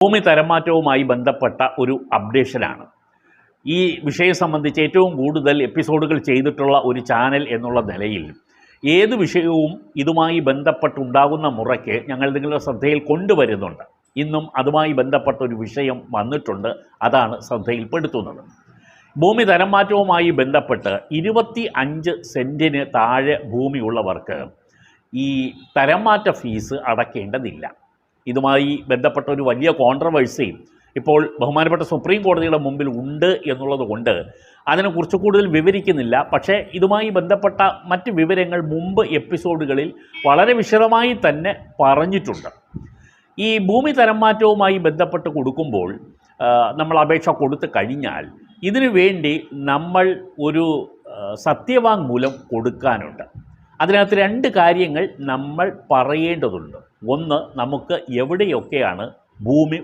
ഭൂമി തരംമാറ്റവുമായി ബന്ധപ്പെട്ട ഒരു അപ്ഡേഷനാണ്. ഈ വിഷയം സംബന്ധിച്ച് ഏറ്റവും കൂടുതൽ എപ്പിസോഡുകൾ ചെയ്തിട്ടുള്ള ഒരു ചാനൽ എന്നുള്ള നിലയിൽ ഏത് വിഷയവും ഇതുമായി ബന്ധപ്പെട്ടുണ്ടാകുന്ന മുറയ്ക്ക് ഞങ്ങൾ നിങ്ങളുടെ ശ്രദ്ധയിൽ കൊണ്ടുവരുന്നുണ്ട്. ഇന്നും അതുമായി ബന്ധപ്പെട്ട ഒരു വിഷയം വന്നിട്ടുണ്ട്, അതാണ് ശ്രദ്ധയിൽപ്പെടുത്തുന്നത്. ഭൂമി തരംമാറ്റവുമായി ബന്ധപ്പെട്ട് 25 സെൻറ്റിന് താഴെ ഭൂമിയുള്ളവർക്ക് ഈ തരംമാറ്റ ഫീസ് അടയ്ക്കേണ്ടതില്ല. ഇതുമായി ബന്ധപ്പെട്ട ഒരു വലിയ കോൺട്രവേഴ്സി ഇപ്പോൾ ബഹുമാനപ്പെട്ട സുപ്രീം കോടതിയുടെ മുമ്പിൽ ഉണ്ട് എന്നുള്ളത് കൊണ്ട് അതിനെക്കുറിച്ച് കൂടുതൽ വിവരിക്കുന്നില്ല. പക്ഷേ ഇതുമായി ബന്ധപ്പെട്ട മറ്റ് വിവരങ്ങൾ മുമ്പ് എപ്പിസോഡുകളിൽ വളരെ വിശദമായി തന്നെ പറഞ്ഞിട്ടുണ്ട്. ഈ ഭൂമി തരംമാറ്റവുമായി ബന്ധപ്പെട്ട് കൊടുക്കുമ്പോൾ നമ്മൾ അപേക്ഷ കൊടുത്തു കഴിഞ്ഞാൽ ഇതിനു വേണ്ടി നമ്മൾ ഒരു സത്യവാങ്മൂലം കൊടുക്കാനുണ്ട്. അതിനകത്ത് 2 കാര്യങ്ങൾ നമ്മൾ പറയേണ്ടതുണ്ട്. ഒന്ന്, നമുക്ക് എവിടെയൊക്കെയാണ് ഭൂമി